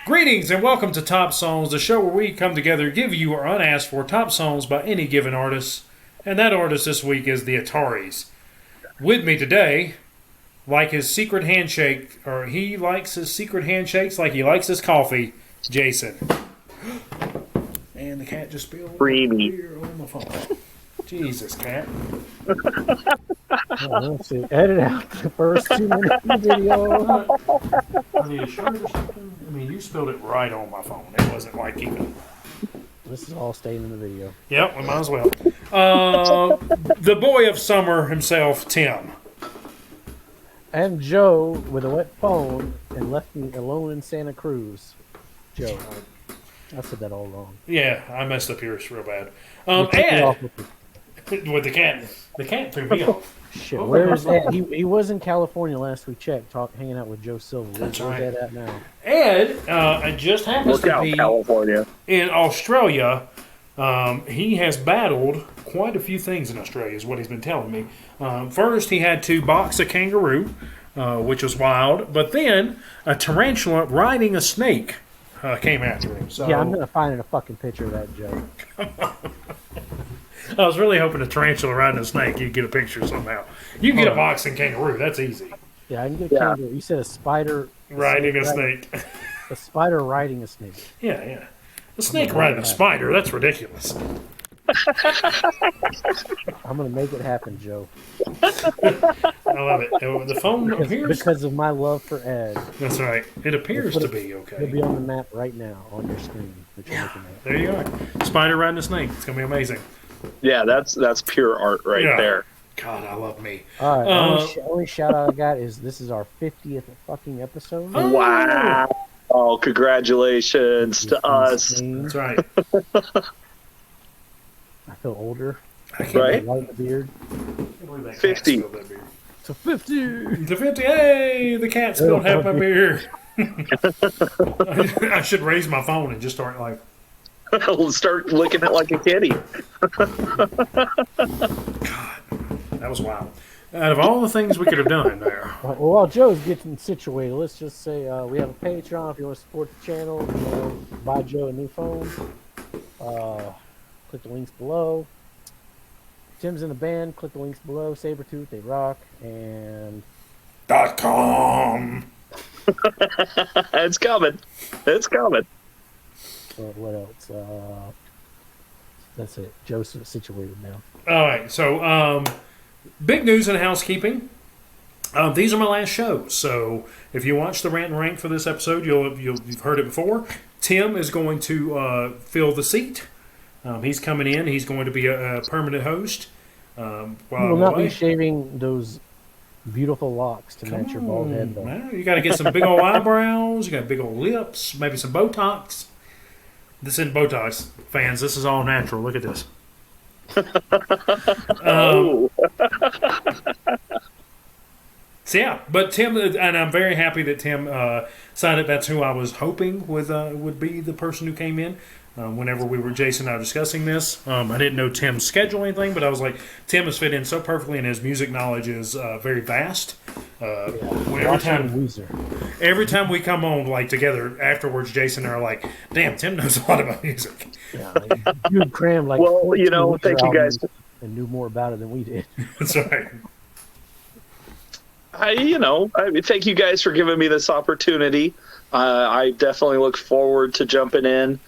Greetings and welcome to Top Songs, the show where we come together to give you our unasked for top songs by any given artist. And that artist this week is the Ataris. With me today, like his secret handshake, or he likes his secret handshakes like he likes his coffee, Jason. And the cat just spilled beer on my phone. Jesus, cat. Let's see. Edit out the first 2 minutes of the video. Are you sure or something? I mean, you spilled it right on my phone. It wasn't like even. This is all staying in the video. Yep, we might as well. The boy of summer himself, Tim. And Joe with a wet phone and left me alone in Santa Cruz. Joe. I said that all wrong. Yeah, I messed up yours real bad. You took me Ed, off with the cat. The cat threw me off. Shit, where is Ed? He was in California last we checked, hanging out with Joe Silva. That's Where's right. Ed at now? Ed just happens Look to out, be California. in Australia. He has battled quite a few things in Australia, is what he's been telling me. First, he had to box a kangaroo, which was wild. But then, a tarantula riding a snake came after him. So Yeah, I'm gonna find a fucking picture of that, Joe. I was really hoping a tarantula riding a snake, you'd get a picture somehow. You can get a boxing kangaroo. That's easy. Yeah, I can get a kangaroo. You said a spider Riding a snake. A spider riding a snake. Yeah. A snake riding a spider. That's ridiculous. I'm gonna make it happen, Joe. I love it. The phone appears. Because of my love for Ed. That's right. It appears to be He'll okay. be on the map right now on your screen that you're looking at. There you are. Spider riding a snake. It's going to be amazing. Yeah, that's pure art right Yeah. there. God, I love me. All right, only shout out I got is this is our 50th fucking episode. Oh. Wow. Oh, congratulations to us. That's right. I feel older. I can't Right? Light in the beard. believe that cat 50. spilled that beer. To 50. To 50. Hey, the cat spilled half my beer. I should raise my phone and just start like. We'll start licking it like a kitty. God, that was wild. Out of all the things we could have done there. Well, while Joe's getting situated, let's just say we have a Patreon. If you want to support the channel, buy Joe a new phone. Click the links below. Tim's in the band. Click the links below. Sabretooth, they rock. And .com. It's coming. It's coming. what else? That's it. Joe's situated now. All right, so big news in housekeeping. These are my last shows, so if you watch the rant and rank for this episode, you've heard it before. Tim is going to fill the seat. He's coming in. He's going to be a permanent host. While You I'm will not away. be shaving those beautiful locks to match your bald head, though. Man, you got to get some big old eyebrows. You got big old lips. Maybe some Botox. This isn't Botox, fans. This is all natural. Look at this. Oh. So yeah, but Tim, and I'm very happy that Tim decided that's who I was hoping would be the person who came in. Whenever we were Jason and I were discussing this, I didn't know Tim's schedule or anything, but I was like, Tim has fit in so perfectly, and his music knowledge is very vast. Every time we come on like together afterwards, Jason and I are like, "Damn, Tim knows a lot about music." Yeah, you had crammed like Well, 14 thank you guys. and knew more about it than we did. That's right. I thank you guys for giving me this opportunity. I definitely look forward to jumping in.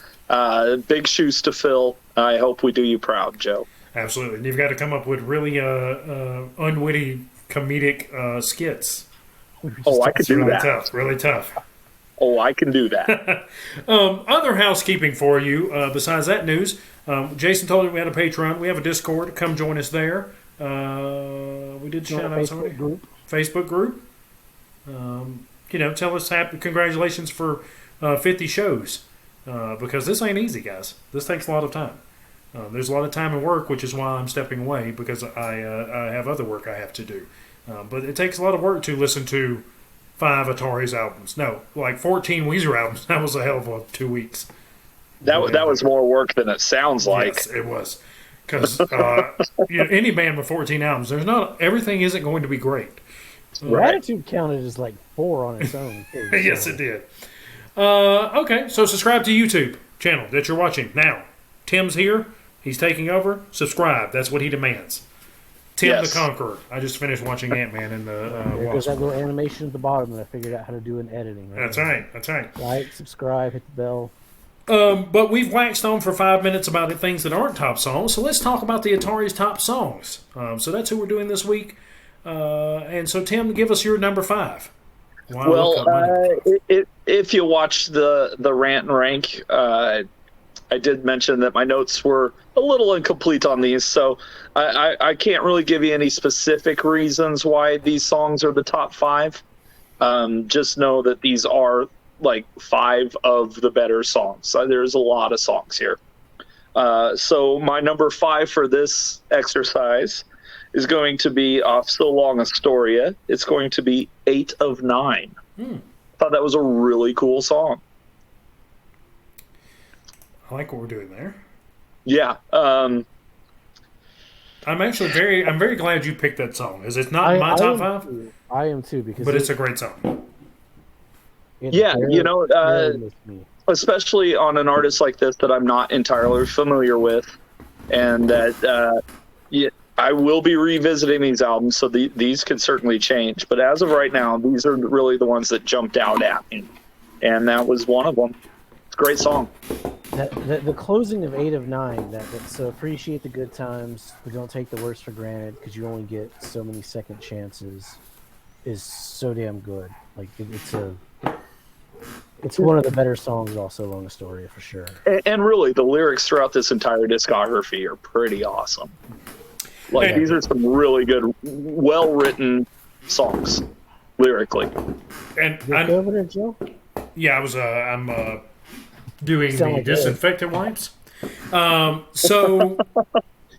Big shoes to fill. I hope we do you proud, Joe. Absolutely. And you've got to come up with really unwitty comedic skits. Oh, I could do Really that. tough. Really tough. Oh, I can do that. Other housekeeping for you, besides that news, Jason told me we had a Patreon. We have a Discord. Come join us there. We did shout out somebody. Facebook group. Tell us congratulations for 50 shows. Because this ain't easy, guys. This takes a lot of time. There's a lot of time and work, which is why I'm stepping away, because I have other work I have to do. But it takes a lot of work to listen to 5 Ataris albums. No, like 14 Weezer albums. That was a hell of a 2 weeks. That was more work than it sounds like. Yes, it was. Because any band with 14 albums, everything isn't going to be great. Gratitude counted as like 4 on its own. Yes, it did. Okay, so subscribe to YouTube channel that you're watching now. Tim's here. He's taking over. Subscribe. That's what he demands. Tim Yes. the Conqueror. I just finished watching Ant-Man and the There goes that little animation at the bottom that I figured out how to do in editing. That's right. That's right. Like, subscribe, hit the bell. But we've waxed on for 5 minutes about the things that aren't top songs, so let's talk about the Atari's top songs. So that's who we're doing this week. And so, Tim, give us your number 5. Well, if you watched the rant and rank, I did mention that my notes were a little incomplete on these, so I can't really give you any specific reasons why these songs are the top 5. Just know that these are like 5 of the better songs. There's a lot of songs here. So my number 5 for this exercise is going to be off So Long Astoria. It's going to be 8 of 9. I thought that was a really cool song. I like what we're doing there. Yeah. I'm very glad you picked that song. Is it not my top 5? I am too, because But it's a great song. Yeah, especially on an artist like this that I'm not entirely familiar with, and that I will be revisiting these albums, so these could certainly change. But as of right now, these are really the ones that jumped out at me, and that was one of them. It's a great song. The closing of 8 of 9, so appreciate the good times, but don't take the worst for granted, because you only get so many second chances, is so damn good. Like, it's one of the better songs off So Long Astoria, for sure. And really, the lyrics throughout this entire discography are pretty awesome. Like, these are some really good, well-written songs, lyrically. And over there, Joe? Yeah, I'm doing the like disinfectant wipes. So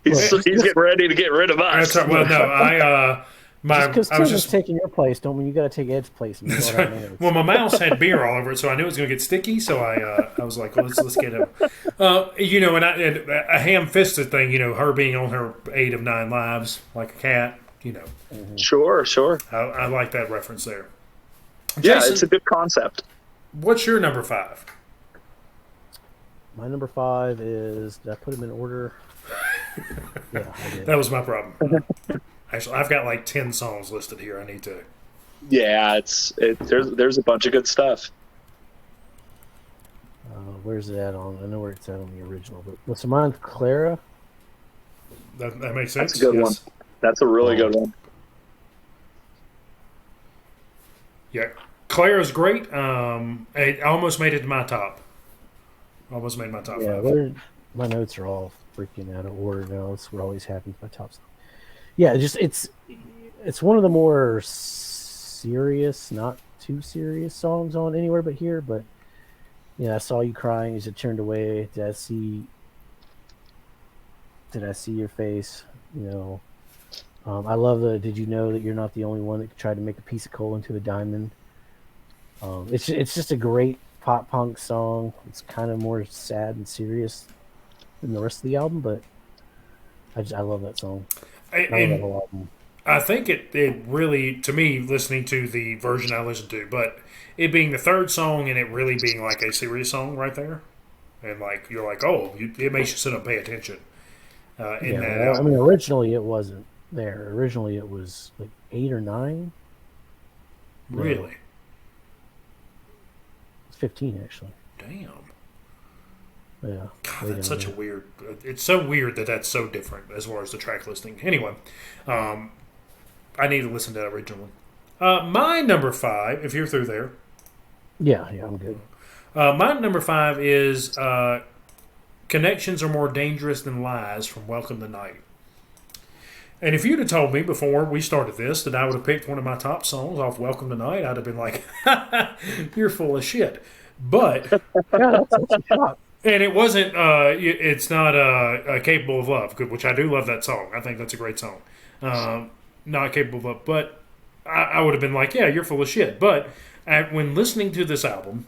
he's getting ready to get rid of us. That's right. Well, no, Just because Tim is taking your place, don't mean you got to take Ed's place. That's right. Well, my mouse had beer all over it, so I knew it was going to get sticky. So I was like, well, let's get it. And a ham-fisted thing. Her being on her 8 of 9 lives like a cat. Sure. I like that reference there. Yeah, Jason, it's a good concept. What's your number 5? My number 5 is. Did I put them in order? Yeah, I did. That was my problem. Actually, I've got like 10 songs listed here. I need to. Yeah, there's a bunch of good stuff. Where's it at on? I know where it's at on the original, but what's mine? Clara. That makes sense. That's a good one. That's a really good one. Yeah, Claire's great. It almost made it to my top. Almost made my top 5. My notes are all freaking out of order now. We're always happy with my top stuff. Yeah, it's one of the more serious, not too serious songs on Anywhere But Here. But I saw you crying as you turned away. Did I see your face? I love the. Did you know that you're not the only one that tried to make a piece of coal into a diamond? It's just a great pop punk song. It's kind of more sad and serious than the rest of the album, but I love that song. I think it really, to me, listening to the version I listened to, but it being the third song and it really being like a serious song right there, and like you're like, it makes you sit up and pay attention. Originally it wasn't there. Originally it was like 8 or 9. Really? It's 15 actually. Damn. Yeah. God, that's such a weird. It's so weird that that's so different as far as the track listing. Anyway, I need to listen to that original one. My number 5, if you're through there. Yeah, I'm good. My number 5 is Connections Are More Dangerous Than Lies from Welcome to Night. And if you'd have told me before we started this that I would have picked one of my top songs off Welcome to Night, I'd have been like, you're full of shit. But... And it wasn't, it's not Capable of Love, which I do love that song. I think that's a great song. Not Capable of Love. But I would have been like, yeah, you're full of shit. But when listening to this album,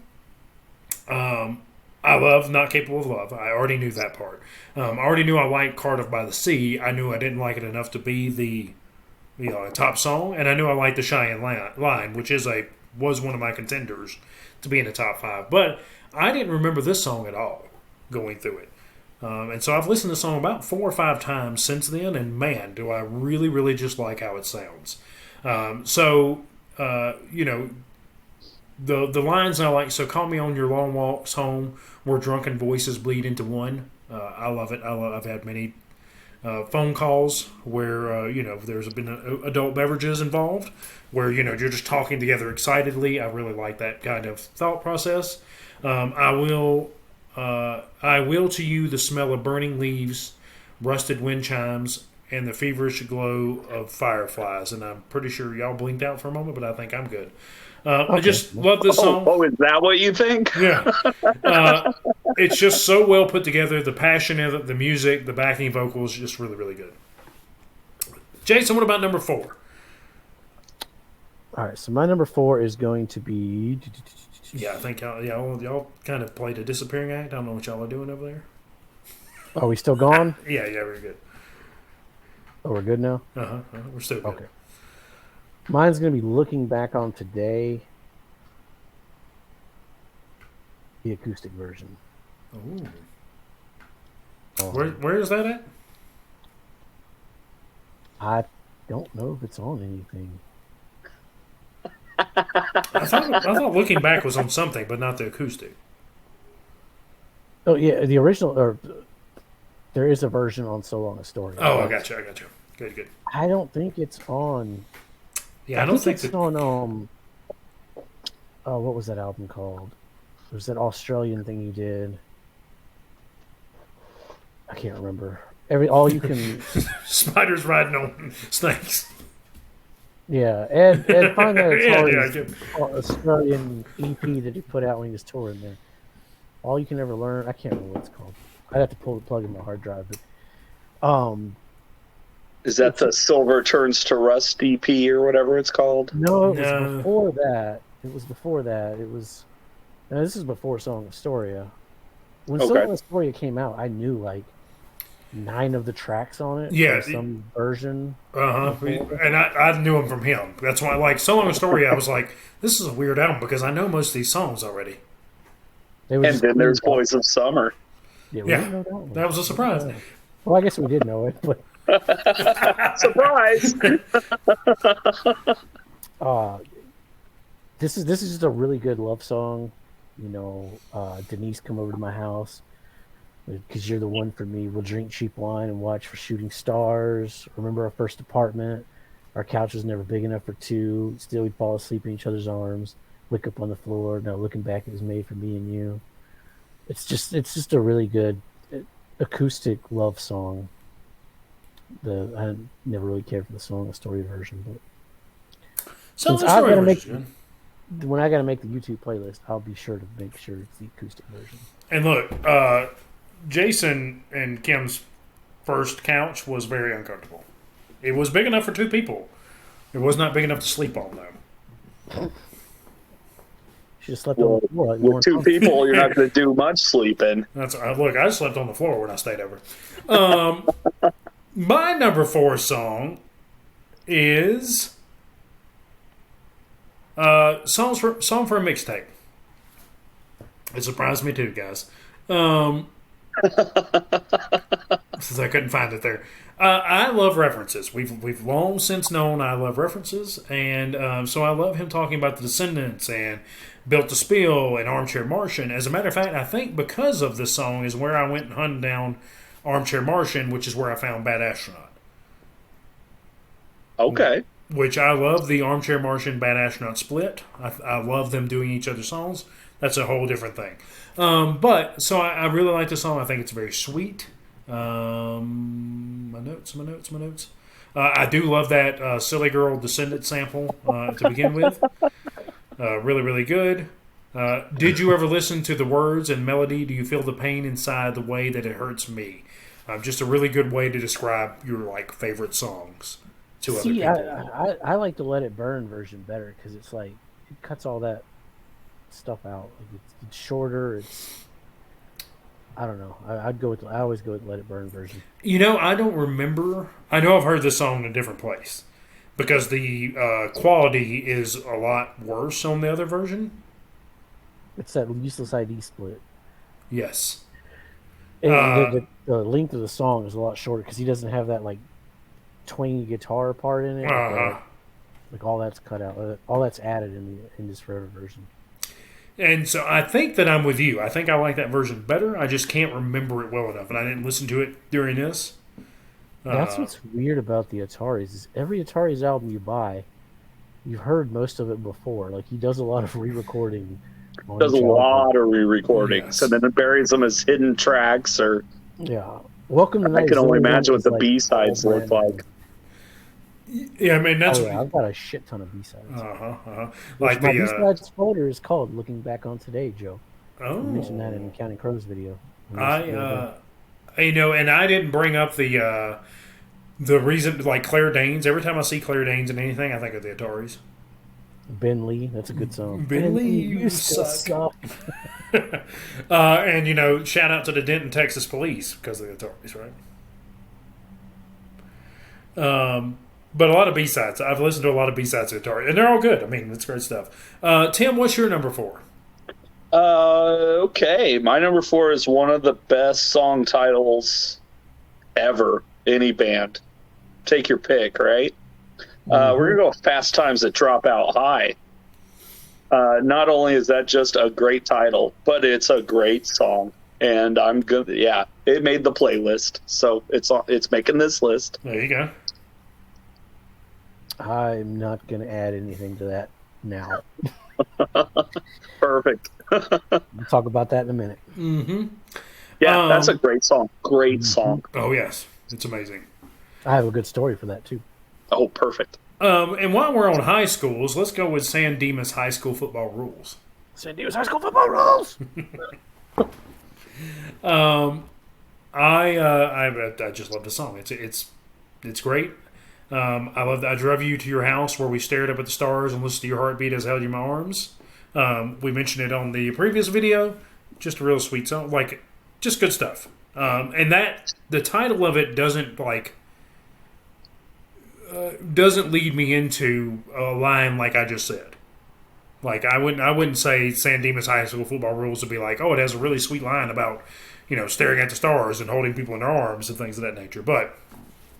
I love Not Capable of Love. I already knew that part. I already knew I liked Cardiff by the Sea. I knew I didn't like it enough to be the top song. And I knew I liked the Cheyenne line, which is a was one of my contenders to be in the top 5. But I didn't remember this song at all going through it. And so I've listened to the song about 4 or 5 times since then, and man, do I really, really just like how it sounds. The lines I like, so call me on your long walks home where drunken voices bleed into one. I love it. I've had many phone calls where, there's been adult beverages involved where, you're just talking together excitedly. I really like that kind of thought process. I will to you the smell of burning leaves, rusted wind chimes, and the feverish glow of fireflies. And I'm pretty sure y'all blinked out for a moment, but I think I'm good. Okay. I just love this song. Oh, is that what you think? Yeah. It's just so well put together. The passion of it, the music, the backing vocals, just really, really good. Jason, what about number 4? All right, so my number 4 is going to be... Yeah, I think y'all kind of played a disappearing act. I don't know what y'all are doing over there. Are we still gone? Yeah, we're good. Oh, we're good now? We're still good. Okay. Mine's going to be Looking Back on Today, the acoustic version. Ooh. Where is that at? I don't know if it's on anything. I thought Looking Back was on something, but not the acoustic. Oh, yeah, the original, or there is a version on So Long a Story. Oh, I got you. Good. I don't think it's on... Yeah, I don't think it's on, what was that album called? There's that Australian thing he did. I can't remember. All you can... Spiders riding on snakes. Yeah, Ed find that Australian EP that he put out when he was touring there. All You Can Ever Learn. I can't remember what it's called. I'd have to pull the plug in my hard drive. But, is that the Silver Turns to Rust EP or whatever it's called? No, it was before that. Now, this is before Song of Astoria. When Song of Astoria came out, I knew like 9 of the tracks on it. Yeah, some version. And I knew them from him. That's why, like, So Long a Story, I was like, this is a weird album because I know most of these songs already. And then there's Boys of Summer. Yeah, we didn't know that one. That was a surprise. Well, I guess we did know it, but surprise. This is just a really good love song. Denise, come over to my house because you're the one for me. We'll drink cheap wine and watch for shooting stars. Remember our first apartment? Our couch was never big enough for 2. Still, we'd fall asleep in each other's arms. Wake up on the floor. Now looking back, it was made for me and you. It's just a really good acoustic love song. I never really cared for the Song of Story version, but when I gotta make the YouTube playlist, I'll be sure to make sure it's the acoustic version. And look, Jason and Kim's first couch was very uncomfortable. It was big enough for 2 people. It was not big enough to sleep on, though. She just slept on the floor. With 2 people, you're not going to do much sleeping. Look, I slept on the floor when I stayed over. My number 4 song is song for a mixtape. It surprised me too, guys. Since I couldn't find it there. I love references. We've long since known I love references, and so I love him talking about the Descendants and Built to Spill and Armchair Martian. As a matter of fact, I think because of this song is where I went and hunted down Armchair Martian, which is where I found Bad Astronaut. Okay. Which I love the Armchair Martian Bad Astronaut split. I love them doing each other's songs. That's a whole different thing. But so I really like this song. I think it's very sweet. My notes. I do love that Silly Girl Descendant sample to begin with. Really, really good. Did you ever listen to the words and melody? Do you feel the pain inside the way that it hurts me? Just a really good way to describe your favorite songs to other people. I like the Let It Burn version better because it's it cuts all that stuff out. It's shorter. I don't know. I always go with Let It Burn version. I don't remember. I know I've heard this song in a different place, because the quality is a lot worse on the other version. It's that useless ID split. Yes. And the length of the song is a lot shorter because he doesn't have that like twangy guitar part in it. Like all that's cut out. All that's added in this Forever version. And so I think that I'm with you. I think I like that version better. I just can't remember it well enough, and I didn't listen to it during this. That's what's weird about the Ataris is every Ataris album you buy, you've heard most of it before. Like he does a lot of re-recording. Does a lot of re-recordings, and then it buries them as hidden tracks. Or Welcome to Night. I can only imagine what the B-sides look like. Yeah, I mean that's. I've got a shit ton of B-sides. Like my B-sides folder is called "Looking Back on Today," Joe. Oh, I mentioned that in the Counting Crows video. And I didn't bring up the reason, like Claire Danes. Every time I see Claire Danes in anything, I think of the Ataris. Ben Lee, that's a good song. Ben Lee, you suck. And shout out to the Denton, Texas police because of the Ataris, right? But a lot of B-sides. I've listened to a lot of B-sides of Atari, and they're all good. I mean, it's great stuff. Tim, what's your number 4? Okay. My number 4 is one of the best song titles ever, any band. Take your pick, right? We're going to go with Fast Times at Dropout High. Not only is that just a great title, but it's a great song. And I'm good. Yeah, it made the playlist. So it's making this list. There you go. I'm not going to add anything to that now. Perfect. We'll talk about that in a minute. Mm-hmm. Yeah, that's a great song. Great song. Oh, yes. It's amazing. I have a good story for that, too. Oh, perfect. And while we're on high schools, let's go with San Dimas High School Football Rules. San Dimas High School Football Rules! I just love the song. It's great. I love that. I drove you to your house where we stared up at the stars and listened to your heartbeat as I held you in my arms. We mentioned it on the previous video. Just a real sweet song. Like, just good stuff. And that, the title of it doesn't lead me into a line like I just said. Like, I wouldn't say San Dimas High School Football Rules would be like, oh, it has a really sweet line about, staring at the stars and holding people in their arms and things of that nature. But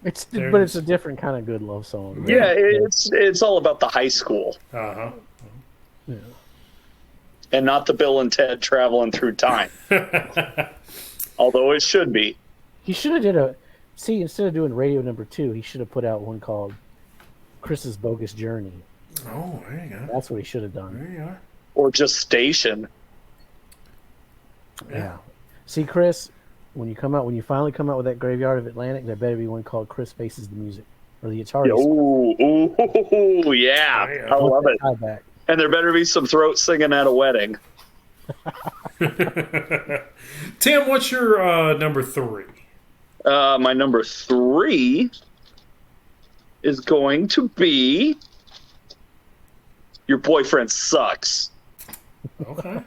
it's a different kind of good love song. Right? Yeah, it's all about the high school. Uh-huh. Yeah. And not the Bill and Ted traveling through time. Although it should be. He should have instead of doing radio number 2, he should have put out one called Chris's Bogus Journey. Oh, there you go. That's what he should have done. There you are. Or just Station. Yeah. See, Chris, when you finally come out with that Graveyard of Atlantic, there better be one called Chris Faces the Music. Or the Ataris. Ooh, yeah. I love it. Back. And there better be some throat singing at a wedding. Tim, what's your number 3? My number 3 is going to be Your Boyfriend Sucks. Okay.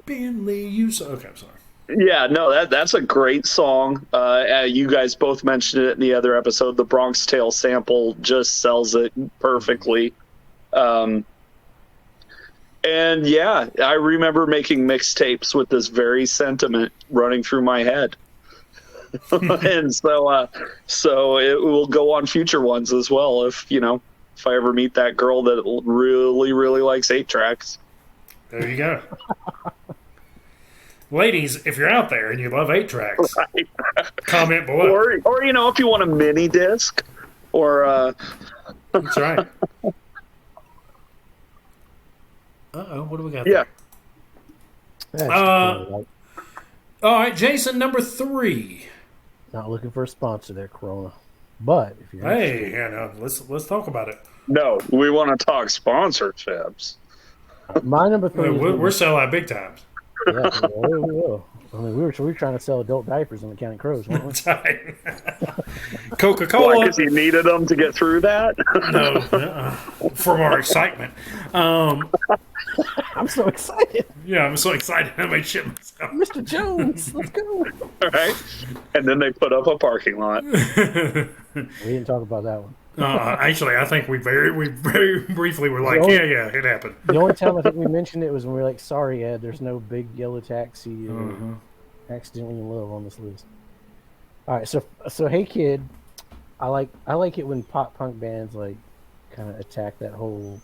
Bentley, you suck. Okay, I'm sorry. Yeah, no, that's a great song. You guys both mentioned it in the other episode. The Bronx Tale sample just sells it perfectly. And yeah, I remember making mixtapes with this very sentiment running through my head. And so it will go on future ones as well if I ever meet that girl that really, really likes 8-tracks. There you go. Ladies, if you're out there and you love 8-tracks, right. Comment below. Or if you want a mini disc or That's right. Uh-oh, what do we got there? All right, Jason, number 3. Not looking for a sponsor there, Corona. But if you're let's talk about it. No, we want to talk sponsorships. My number 3 we're selling out big times. Yeah, we will. I mean, we were trying to sell adult diapers on the Counting Crows, weren't we? That's right. Coca-Cola. Because you needed them to get through that? No, from our excitement. I'm so excited. Yeah, I'm so excited. I made shit myself. Mr. Jones, let's go. All right. And then they put up a parking lot. We didn't talk about that one. Actually, I think we very briefly were like, yeah, it happened. The only time I think we mentioned it was when we were like, sorry, Ed, there's no big yellow taxi or accidentally in love on this list. All right, so Hey Kid, I like it when pop punk bands like kind of attack that whole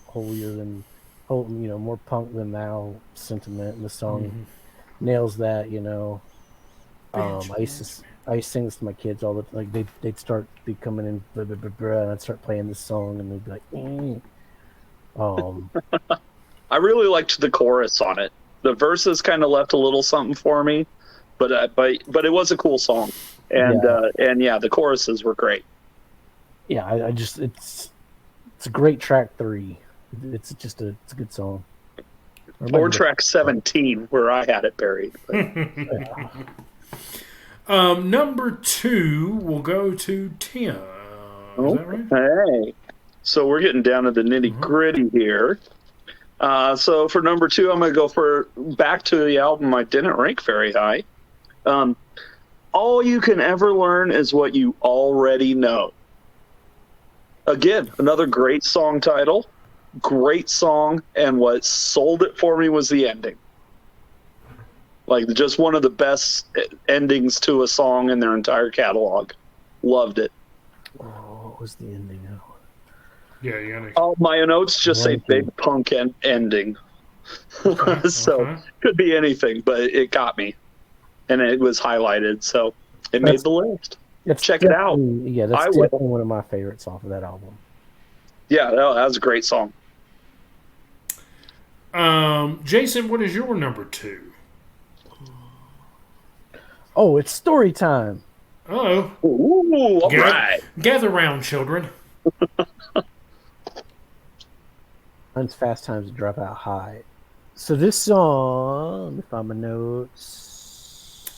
more punk than thou sentiment, and the song nails that. I used to sing this to my kids all the time. Like they'd start becoming in blah, blah, blah, blah, and I'd start playing this song, and they'd be like, I really liked the chorus on it. The verses kind of left a little something for me, but it was a cool song, and the choruses were great. Yeah, it's a great track 3. It's a good song. Or track 17, where I had it buried. Number 2 will go to Tim. Is that right? Hey, so we're getting down to the nitty gritty here. So for number 2, I'm going to go back to the album I didn't rank very high. All You Can Ever Learn Is What You Already Know. Again, another great song title, great song, and what sold it for me was the ending. Like, just one of the best endings to a song in their entire catalog. Loved it. Oh, what was the ending? Yeah, you gotta... All my notes just say big punk ending. So, could be anything, but it got me. And it was highlighted, so it made the list. Check it out. Yeah, that's definitely one of my favorites off of that album. Yeah, that was a great song. Jason, what is your number 2? Oh, it's story time. Oh. Ooh, all right. Gather round, children. Mine's Fast Times at Dropout High. So this song, let me find my notes.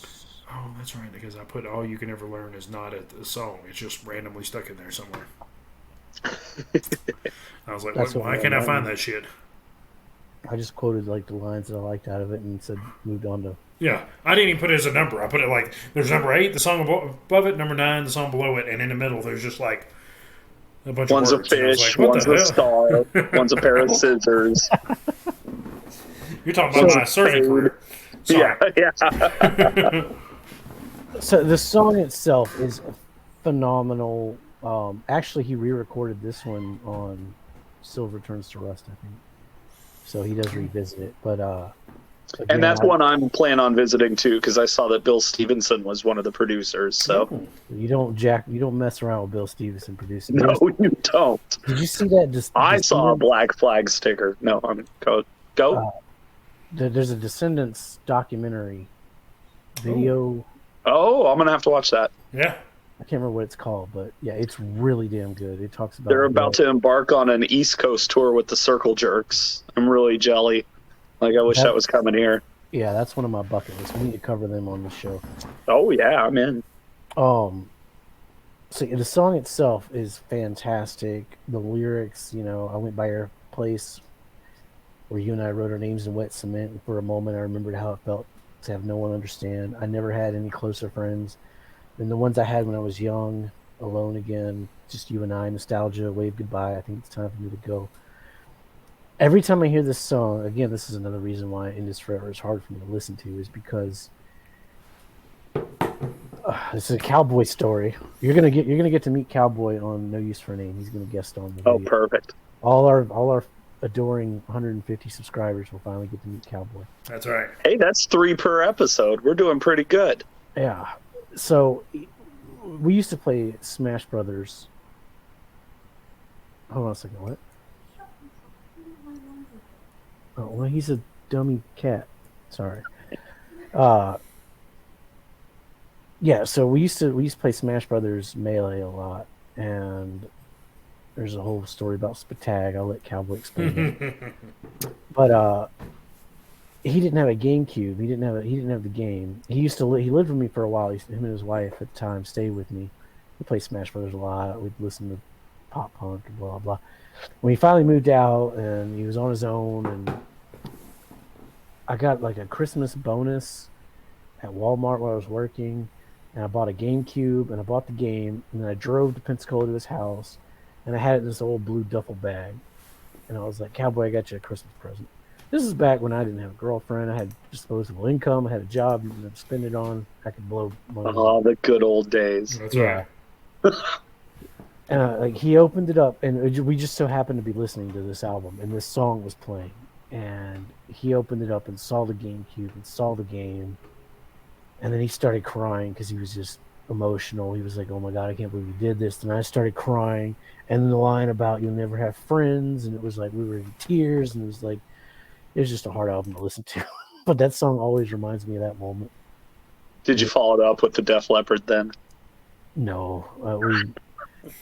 Oh, that's right, because I put All You Can Ever Learn is not a song. It's just randomly stuck in there somewhere. I was like, why can't I find that shit? I just quoted like the lines that I liked out of it and said moved on to... Yeah, I didn't even put it as a number. I put it like, there's number 8, the song above it, number 9, the song below it, and in the middle there's just like a bunch one's of words. A fish, like, one's a star, one's a pair of scissors. You're talking about my surfing career. Sorry. Yeah. So the song itself is phenomenal. Actually, he re-recorded this one on Silver Turns to Rust, I think. So he does revisit it, but again, and that's one I'm planning on visiting too, because I saw that Bill Stevenson was one of the producers. So you don't mess around with Bill Stevenson producing. No, you don't. Did you see that? I saw a Black Flag sticker. No, I'm go. There's a Descendants documentary video. Oh, I'm gonna have to watch that. Yeah. I can't remember what it's called, but yeah, it's really damn good. It talks about... They're about to embark on an East Coast tour with the Circle Jerks. I'm really jelly. Like, I wish that was coming here. Yeah, that's one of my bucket lists. We need to cover them on the show. Oh, yeah, I'm in. So the song itself is fantastic. The lyrics, I went by your place where you and I wrote our names in wet cement, and for a moment I remembered how it felt to have no one understand. I never had any closer friends than the ones I had when I was young, alone again, just you and I, nostalgia, wave goodbye. I think it's time for me to go. Every time I hear this song, again, this is another reason why In This Forever is hard for me to listen to, is because it's a cowboy story. You're gonna get to meet Cowboy on No Use for a Name. He's gonna guest on the video. Oh, perfect. All our adoring 150 subscribers will finally get to meet Cowboy. That's right. Hey, that's 3 per episode. We're doing pretty good. Yeah. So we used to play Smash Brothers. Hold on a second. What? Oh, well, he's a dummy cat. Sorry. Yeah. So we used to play Smash Brothers Melee a lot, and there's a whole story about Spatag. I'll let Cowboy explain that. But he didn't have a GameCube. He didn't have the game. He lived with me for a while. Him and his wife at the time stayed with me. We played Smash Brothers a lot. We'd listen to pop punk and blah blah. When he finally moved out and he was on his own, and I got like a Christmas bonus at Walmart while I was working, and I bought a GameCube and I bought the game, and then I drove to Pensacola to his house, and I had it in this old blue duffel bag. And I was like, "Cowboy, I got you a Christmas present." This is back when I didn't have a girlfriend. I had disposable income. I had a job to spend it on. I could blow money. Oh, the good old days. That's right. And like he opened it up, and we just so happened to be listening to this album, and this song was playing. And he opened it up and saw the GameCube and saw the game, and then he started crying because he was just emotional. He was like, "Oh my God, I can't believe you did this." And I started crying, and then the line about "you'll never have friends," and it was like we were in tears, and it was just a hard album to listen to. But that song always reminds me of that moment. Did you follow it up with the Def Leppard then? No,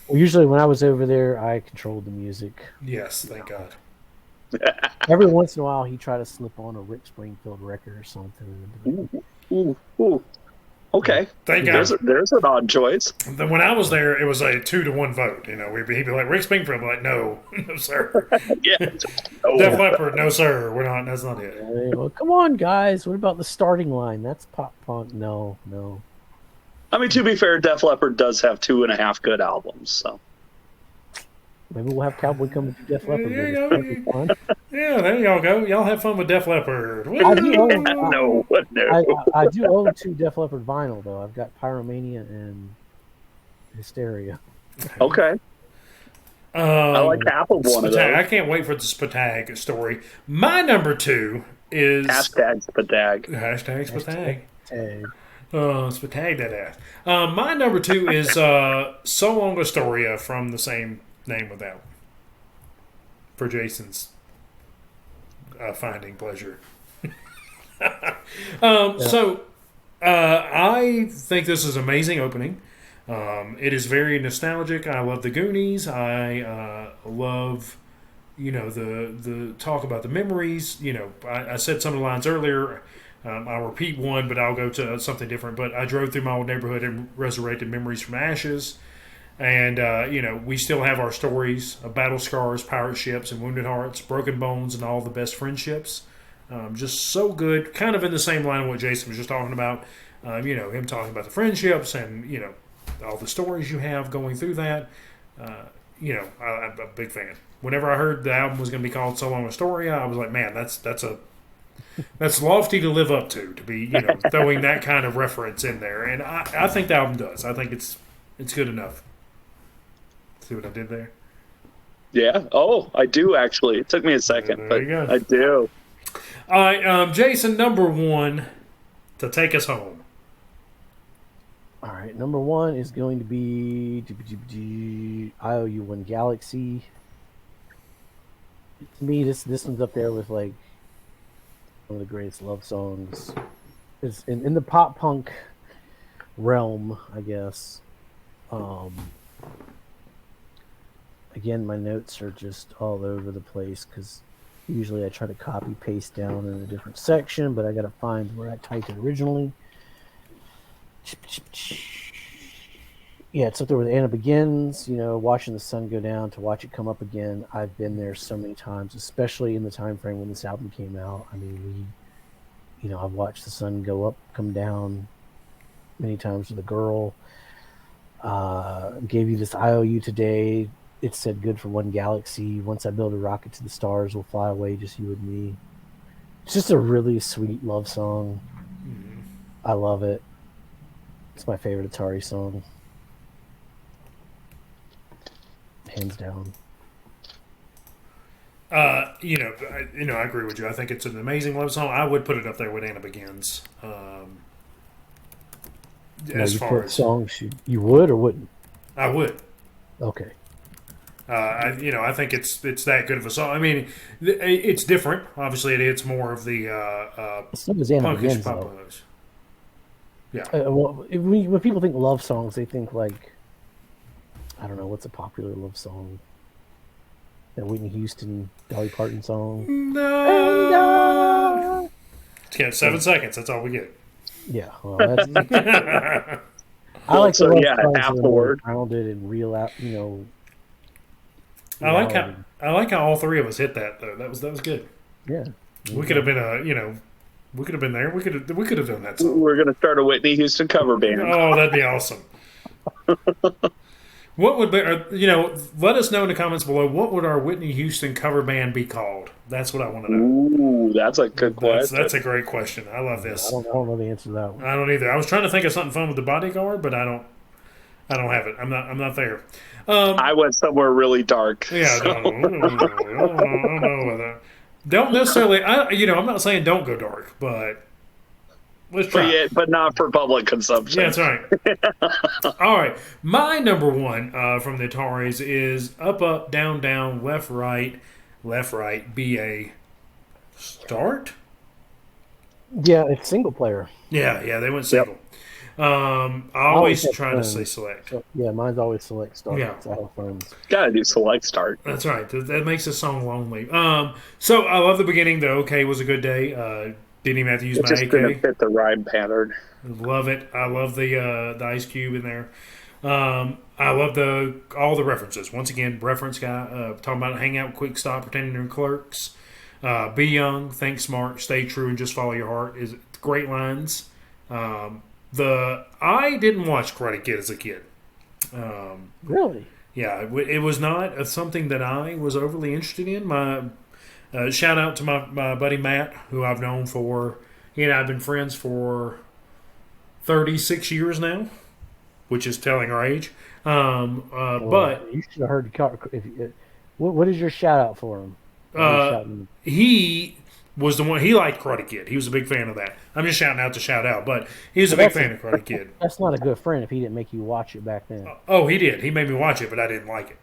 we usually when I was over there, I controlled the music. Yes, thank God. Every once in a while, he tried to slip on a Rick Springfield record or something. Ooh. Okay. Thank God. There's an odd choice. When I was there, it was a 2-1 vote. You know, he'd be like, Rick Springfield, I'm like, no, no, sir. Yeah. Def Leppard, no, sir. We're not. That's not it. Well, come on, guys. What about the starting line? That's pop punk. No. I mean, to be fair, Def Leppard does have 2.5 good albums, so. Maybe we'll have Cowboy come and do Def Leppard. Yeah, there y'all go. Y'all have fun with Def Leppard. I do own, No. I do own 2 Def Leppard vinyl, though. I've got Pyromania and Hysteria. Okay. I like half of one of those. I can't wait for the Spatag story. My number 2 is... Hashtag Spatag. Hashtag Spatag. Tag. Spatag that ass. My number 2 is So Long Astoria from the same name with that one. For Jason's finding pleasure. So, I think this is amazing opening. It is very nostalgic. I love the Goonies. I love, the talk about the memories. I said some of the lines earlier. I'll repeat one, but I'll go to something different. But I drove through my old neighborhood and resurrected memories from ashes. And, we still have our stories of battle scars, pirate ships, and wounded hearts, broken bones, and all the best friendships. Just so good. Kind of in the same line of what Jason was just talking about. Him talking about the friendships and, all the stories you have going through that. I'm a big fan. Whenever I heard the album was going to be called So Long Astoria, I was like, man, that's lofty to live up to be, throwing that kind of reference in there. And I think the album does. I think it's good enough. See what I did there? Yeah. Oh, I do actually. It took me a second, but I do. All right, Jason, number 1 to take us home. All right, number 1 is going to be IOU1 Galaxy. To me, this one's up there with like one of the greatest love songs. It's in the pop punk realm, I guess. Again, my notes are just all over the place because usually I try to copy paste down in a different section, but I got to find where I typed it originally. Yeah, it's up there with Anna Begins, watching the sun go down to watch it come up again. I've been there so many times, especially in the time frame when this album came out. I mean, I've watched the sun go up, come down many times with a girl. Gave you this IOU today. It said good for one galaxy. Once I build a rocket to the stars, we'll fly away, just you and me. It's just a really sweet love song. Mm-hmm. I love it. It's my favorite Atari song. Hands down. I agree with you. I think it's an amazing love song. I would put it up there with Anna Begins. As far as songs, you would or wouldn't? I would. Okay. I think it's that good of a song. I mean, it's different. Obviously, it's more of the punkish pop blues. Yeah. When people think love songs, they think like, I don't know, what's a popular love song? That Whitney Houston, Dolly Parton song. No. It's 7 seconds. That's all we get. Yeah. Well, that's, I like so the half the word. Grounded and real out. I like how all three of us hit that though. That was good. Yeah. We could have been we could have been there. We could have done that song. We're gonna start a Whitney Houston cover band. Oh, that'd be awesome. What would be, let us know in the comments below, what would our Whitney Houston cover band be called? That's what I want to know. Ooh, that's a good question. That's a great question. I love this. I don't know the answer to that one. I don't either. I was trying to think of something fun with the Bodyguard, but I don't have it. I'm not there. I went somewhere really dark. Yeah, so. I don't know about that. Don't necessarily. I'm not saying don't go dark, but let's try. But not for public consumption. Yeah, that's right. All right, my number one from the Ataris is up, up, down, down, left, right, BA, start. Yeah, it's single player. Yeah, they went single. I always try to say select. So, yeah, mine's always select start. Yeah. I have friends. Gotta do select start. That's right. That makes the song lonely. So I love the beginning. The OK was a good day. Didn't even have to use my Just AK. didn't fit the rhyme pattern. Love it. I love the Ice Cube in there. I love all the references. Once again, reference guy talking about hang out, quick stop, pretending they're clerks. Be young, think smart, stay true, and just follow your heart is great lines. I didn't watch Karate Kid as a kid. Really? Yeah, it was not something that I was overly interested in. My shout out to my buddy Matt, who I've known for, I've been friends for 36 years now, which is telling our age. But you should have heard. What is your shout out for him? He was the one. He liked Karate Kid. He was a big fan of that. I'm just shouting out to shout out, but he was a big fan of Karate Kid. That's not a good friend if he didn't make you watch it back then. Oh, he did. He made me watch it, but I didn't like it.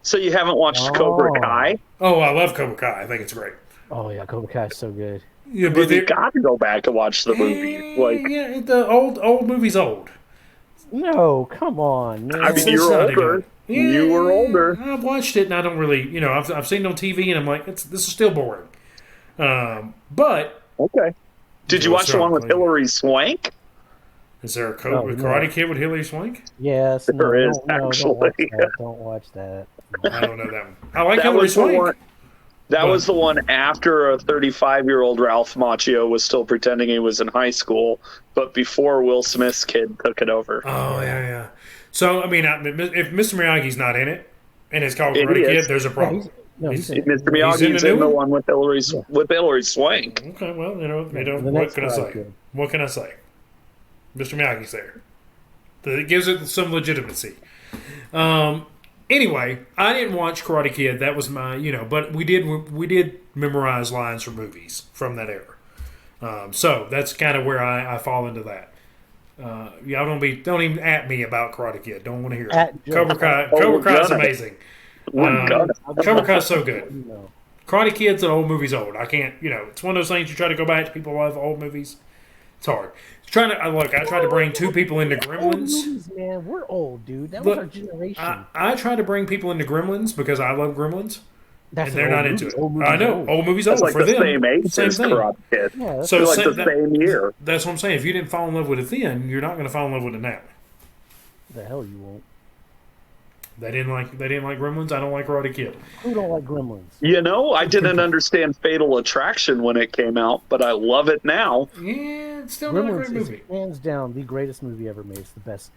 So you haven't watched Cobra Kai? Oh, I love Cobra Kai. I think it's great. Oh yeah, Cobra Kai is so good. Yeah, but you got to go back and watch the movie. The old movie's old. No, come on, man. I mean, you're older. Yeah, you were older. I've watched it, and I don't really, I've seen it on TV, and I'm like, this is still boring. But okay. Did you watch the one with Hilary Swank? Is there a Karate Kid with Hilary Swank? Yes, there is actually. Don't watch that. I don't know that one. I like Hilary Swank. That was the one after a 35-year-old Ralph Macchio was still pretending he was in high school, but before Will Smith's kid took it over. Oh, yeah. So, I mean, if Mr. Miyagi's not in it, and it's called Karate Kid, there's a problem. Mr. Miyagi's in the one with Hilary Swank. Okay, well, what can I say? What can I say? Mr. Miyagi's there. It gives it some legitimacy. Anyway, I didn't watch Karate Kid. That was my, but we did memorize lines from movies from that era. So that's kind of where I fall into that. Y'all don't even at me about Karate Kid. Don't want to hear it. Cobra Kai is amazing. Cobra Kai is so good. Karate Kid's an old movie's old. I can't, it's one of those things you try to go back to. People love old movies. It's hard. I tried to bring two people into Gremlins. Old movies, man, we're old, dude. That was our generation. I try to bring people into Gremlins because I love Gremlins. And they're not into it. I know. Old movies old. Like for the them. Same age same as thing. Karate Kid. Yeah, so like the same year. That's what I'm saying. If you didn't fall in love with it then, you're not going to fall in love with it now. The hell you won't. They didn't like Gremlins. I don't like Karate Kid. Who don't like Gremlins? I didn't understand Fatal Attraction when it came out, but I love it now. Yeah, it's still Gremlins not a great movie. Is hands down the greatest movie ever made. It's the best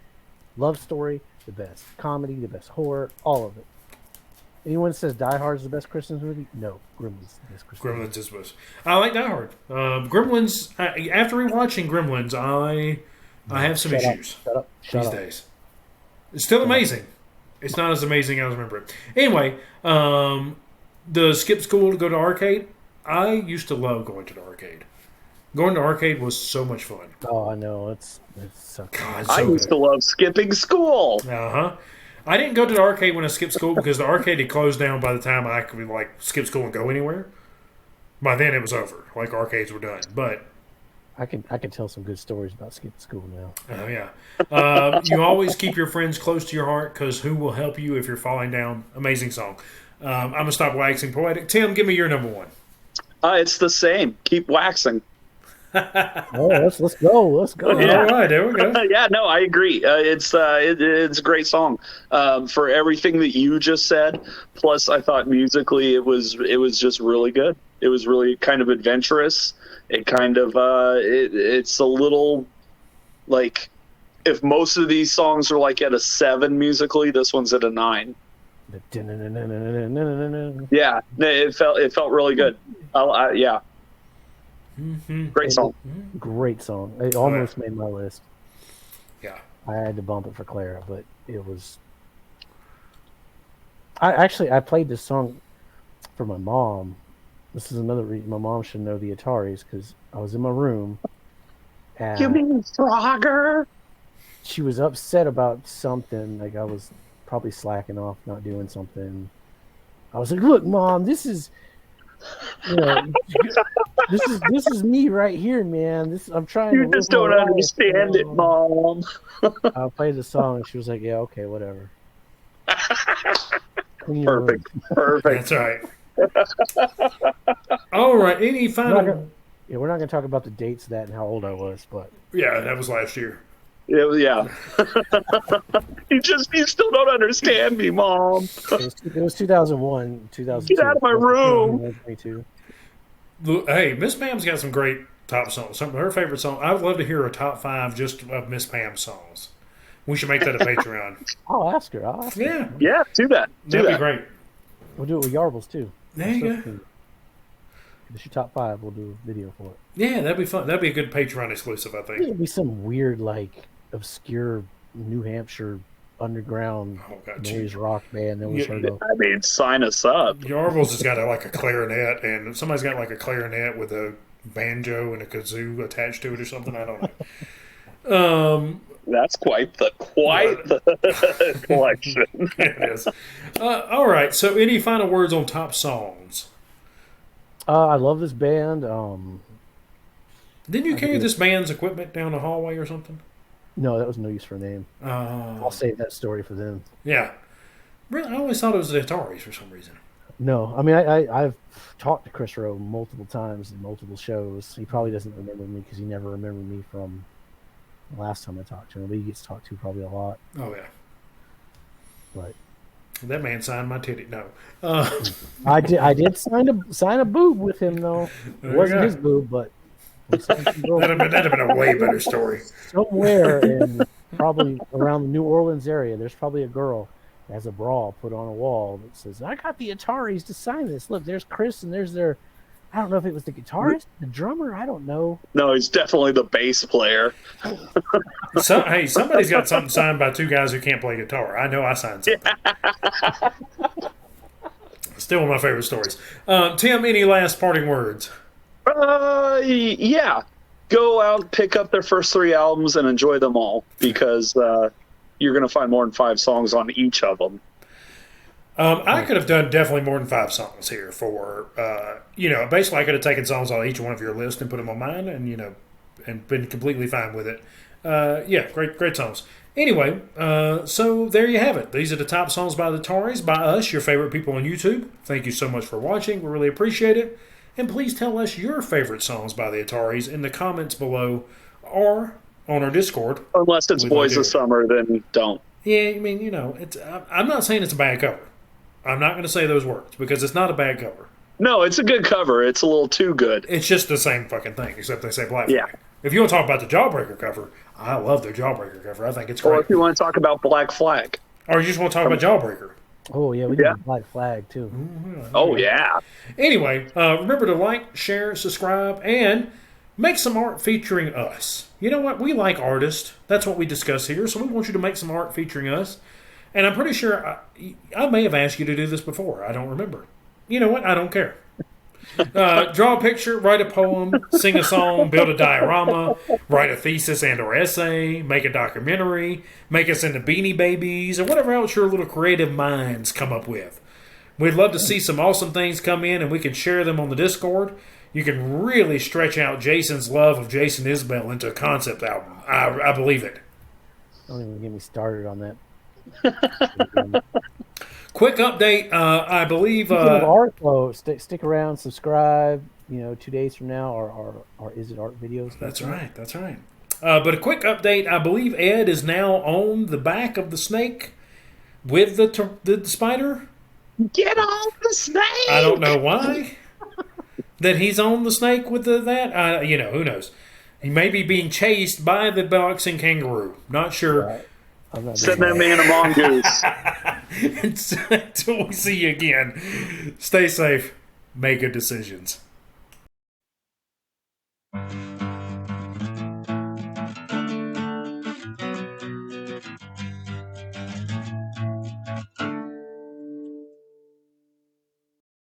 love story, the best comedy, the best horror, all of it. Anyone says Die Hard is the best Christmas movie? No, Gremlins is the best Christmas movie. Gremlins is best. I like Die Hard. Gremlins. After rewatching Gremlins, I have some issues these days. It's still amazing. It's not as amazing as I remember it. Anyway, the skip school to go to arcade. I used to love going to the arcade. Going to arcade was so much fun. Oh, I know. It's so God, I used to love skipping school. I didn't go to the arcade when I skipped school because the arcade had closed down by the time I could skip school and go anywhere. By then it was over. Arcades were done. But I can tell some good stories about skipping school now. Oh yeah. You always keep your friends close to your heart because who will help you if you're falling down? Amazing song. I'm gonna stop waxing poetic. Tim, give me your number one. It's the same. Keep waxing. Let's go. Yeah. All right, there we go. Yeah, no, I agree. It's a great song for everything that you just said. Plus, I thought musically it was just really good. It was really kind of adventurous. It kind of it's a little like if most of these songs are like at a 7 musically, this one's at a 9. Yeah, it felt really good. Yeah, great song. Great song. It almost made my list. Yeah, I had to bump it for Clara, but it was. I played this song for my mom. This is another reason my mom should know the Ataris, because I was in my room. And You mean Frogger? she was upset about something. Like I was probably slacking off, not doing something. I was like, "Look, Mom, this is, this is me right here, man. I'm trying. You to just live my don't life, understand it, Mom." I played the song, and she was like, "Yeah, okay, whatever." Clean your room. Perfect. that's right. All right. Any final? Yeah, we're not going to talk about the dates of that and how old I was, but Yeah, that was last year. Yeah. You still don't understand me, Mom. it was 2001, 2002. Get out of my room. 2022. Look, hey, Miss Pam's got some great top songs. Some of her favorite songs. I would love to hear a top 5 just of Miss Pam's songs. We should make that a Patreon. I'll ask her. Yeah, Yeah, do that. that'd be great. We'll do it with Yarbles too. There you go. It's your top 5. We'll do a video for it. Yeah, that'd be fun. That'd be a good Patreon exclusive, I think. It'll be some weird, like, obscure New Hampshire underground noise rock band that was heard of. I mean, sign us up. Yarbles has got like a clarinet, and somebody's got like a clarinet with a banjo and a kazoo attached to it or something. I don't know. That's quite the collection. It is. All right. So, any final words on top songs? I love this band. Didn't you carry this band's equipment down the hallway or something? No, that was no use for a name. I'll save that story for them. Yeah. Really, I always thought it was the Ataris for some reason. No, I mean, I've talked to Chris Rowe multiple times in multiple shows. He probably doesn't remember me because he never remembered me from the last time I talked to him. But he gets talked to probably a lot. Oh, yeah. But that man signed my titty. No. I did sign a boob with him, though. It wasn't his boob, but that'd have been a way better story. Somewhere in probably around the New Orleans area, there's probably a girl that has a bra put on a wall that says, "I got the Ataris to sign this. Look, there's Chris and there's their," I don't know if it was the guitarist, the drummer, I don't know. No, he's definitely the bass player. Hey, somebody's got something signed by 2 guys who can't play guitar. I know I signed something. Still one of my favorite stories. Tim, any last parting words? Yeah. Go out, pick up their first 3 albums, and enjoy them all, because you're going to find more than 5 songs on each of them. I could have done definitely more than 5 songs here for, basically I could have taken songs on each one of your list and put them on mine and, and been completely fine with it. Yeah, great songs. Anyway, so there you have it. These are the top songs by the Ataris, by us, your favorite people on YouTube. Thank you so much for watching. We really appreciate it. And please tell us your favorite songs by the Ataris in the comments below or on our Discord. Unless it's Boys of Summer, then don't. Yeah, I mean, I'm not saying it's a bad cover. I'm not going to say those words because it's not a bad cover. No, it's a good cover. It's a little too good. It's just the same fucking thing, except they say Black Yeah. Flag. If you want to talk about the Jawbreaker cover, I love their Jawbreaker cover. I think it's great. Or if you want to talk about Black Flag. Or you just want to talk about Jawbreaker. Oh, yeah, we did Black Flag, too. Oh, yeah. Anyway, remember to like, share, subscribe, and make some art featuring us. You know what? We like artists. That's what we discuss here, so we want you to make some art featuring us. And I'm pretty sure I may have asked you to do this before. I don't remember. You know what? I don't care. Draw a picture, write a poem, sing a song, build a diorama, write a thesis and or essay, make a documentary, make us into Beanie Babies, or whatever else your little creative minds come up with. We'd love to see some awesome things come in and we can share them on the Discord. You can really stretch out Jason's love of Jason Isbell into a concept album. I believe it. Don't even get me started on that. Quick update. I believe. Art, though, stick around, subscribe. 2 days from now, our Is It Art videos. That's right. But a quick update. I believe Ed is now on the back of the snake with the spider. Get on the snake! I don't know why that he's on the snake with that. Who knows? He may be being chased by the boxing kangaroo. Not sure. Right. I'm not Send doing that man a mongoose. Until we see you again, stay safe, make good decisions.